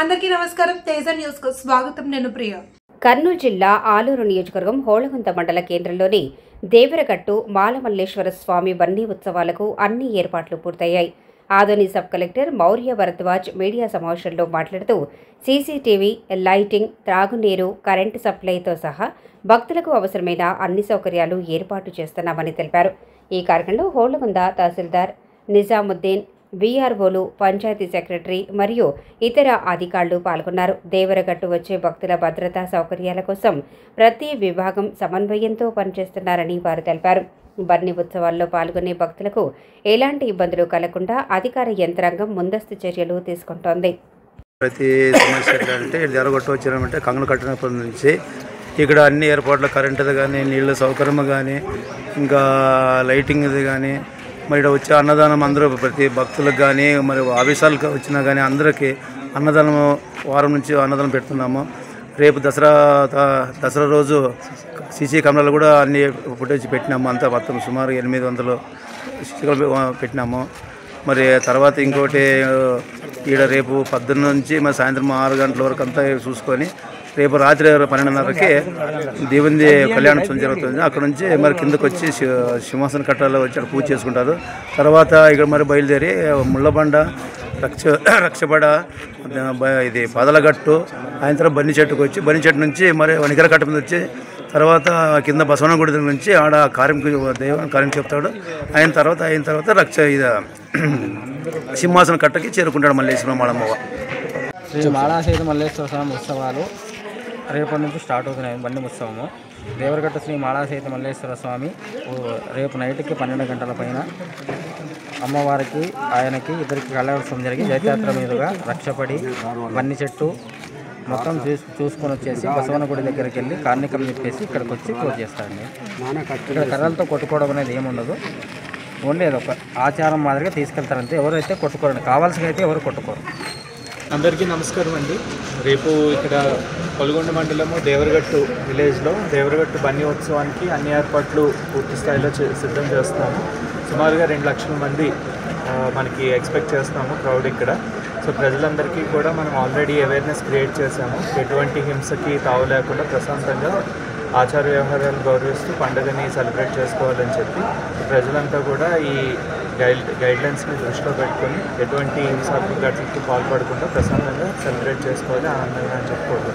అందరికీ నమస్కారం. తేజ న్యూస్ కు స్వాగతం. నేను ప్రియ. కర్నూలు జిల్లా ఆలూరు నియోజకవర్గం హోళగుంత మండల కేంద్రంలోని దేవరగట్టు మాలమల్లేశ్వర స్వామి బన్నీ ఉత్సవాలకు అన్ని ఏర్పాట్లు పూర్తయ్యాయి. Adoni sub collector Maurya Bharadwaj media సమావేశంలో మాట్లాడుతూ సీసీటీవీ, లైటింగ్, త్రాగునీరు, కరెంటు సప్లైతో సహా భక్తులకు అవసరమైన అన్ని సౌకర్యాలు ఏర్పాటు చేస్తున్నామని తెలిపారు. ఈ కార్యక్రమంలో హోళగుంద తహసీల్దార్ నిజాముద్దీన్, వీఆర్ఓలు, పంచాయతీ సెక్రటరీ మరియు ఇతర అధికారులు పాల్గొన్నారు. దేవరగట్టు వచ్చే భక్తుల భద్రతా సౌకర్యాల కోసం ప్రతి విభాగం సమన్వయంతో పనిచేస్తున్నారని వారు తెలిపారు. బన్నీ ఉత్సవాల్లో పాల్గొనే భక్తులకు ఎలాంటి ఇబ్బందులు కలగకుండా అధికార యంత్రాంగం ముందస్తు చర్యలు తీసుకుంటోంది. ప్రతి సమస్య అంటే దేవరగట్టు వచ్చినామంటే కంగలు కట్టినప్పటి నుంచి ఇక్కడ అన్ని ఏర్పాట్లు, కరెంటుది కానీ, నీళ్ళ సౌకర్యం కానీ, ఇంకా లైటింగ్ది కానీ, మరి ఇక్కడ వచ్చే అన్నదానం అందరూ ప్రతి భక్తులకు కానీ, మరి ఆఫీసాలకు వచ్చినా కానీ అందరికీ అన్నదానం వారం నుంచి అన్నదానం పెడుతున్నాము. రేపు దసరా రోజు సీసీ కెమెరాలు కూడా అన్ని ఫుటేజ్ పెట్టినాము. అంతా మొత్తం సుమారు 800 సీసీ కెమెరాలు పెట్టినాము. మరి తర్వాత ఇంకోటి ఈడ రేపు 12 నుంచి మరి సాయంత్రం 6 గంటల వరకు అంతా చూసుకొని రేపు రాత్రి 12:30కి దేవుని కళ్యాణోత్సవం జరుగుతుంది. అక్కడ నుంచి మరి కిందకు వచ్చి సింహాసన కట్టాలో వచ్చి పూజ చేసుకుంటారు. తర్వాత ఇక్కడ మరి బయలుదేరి ముళ్ళబండ, రక్షబడ, ఇది పదలగట్టు, ఆయన తర్వాత బన్ని చెట్టుకు వచ్చి బన్ని చెట్టు నుంచి మరి వనికర కట్ట మీద వచ్చి తర్వాత కింద బసవన గుడి నుంచి ఆడ కార్యం చెప్తాడు. అయిన తర్వాత సింహాసన కట్టకి చేరుకుంటాడు మల్లేశ్వరం మాడమ్మవ్వ. శ్రీ మాళాసేతు మల్లేశ్వర స్వామి ఉత్సవాలు రేపటి నుంచి స్టార్ట్ అవుతున్నాయి. బండి ఉత్సవము దేవరగట్టు శ్రీ మాళాసేతు మల్లేశ్వర స్వామి రేపు నైట్కి 12 గంటల పైన అమ్మవారికి ఆయనకి ఇద్దరికి కళ్యాణోత్సవం జరిగి జయయాత్ర మీదుగా రక్షపడి బన్ని చెట్టు మొత్తం చూసుకొని వచ్చేసి బసవన గుడి దగ్గరికి వెళ్ళి కార్ణికం చెప్పేసి ఇక్కడికి వచ్చి క్లోజ్ చేస్తారండి. ఇక్కడ కర్రలతో కొట్టుకోవడం అనేది ఏముండదు. ఓన్లీ అదొక ఆచారం మాదిరిగా తీసుకెళ్తారంటే ఎవరైతే కొట్టుకోరండి, కావాల్సిన అయితే ఎవరు కొట్టుకోరు. అందరికీ నమస్కారం అండి. రేపు ఇక్కడ కొలగొండ మండలము దేవరగట్టు విలేజ్లో దేవరగట్టు బన్నీ ఉత్సవానికి అన్ని ఏర్పాట్లు పూర్తి స్థాయిలో సిద్ధం చేస్తాము. సుమారుగా 2 లక్షల మంది మనకి ఎక్స్పెక్ట్ చేస్తున్నాము క్రౌడ్ ఇక్కడ. సో ప్రజలందరికీ కూడా మనం ఆల్రెడీ అవేర్నెస్ క్రియేట్ చేశాము. ఎటువంటి హింసకి తావు లేకుండా ప్రశాంతంగా ఆచార వ్యవహారాలు గౌరవిస్తూ పండుగని సెలబ్రేట్ చేసుకోవాలని చెప్పి ప్రజలంతా కూడా ఈ గైడ్లైన్స్ని దృష్టిలో పెట్టుకొని ఎటువంటి హింసాత్మక ఘటనలకు పాల్పడకుండా ప్రశాంతంగా సెలబ్రేట్ చేసుకోవాలి, ఆనందంగా అని చెప్పుకోవాలి.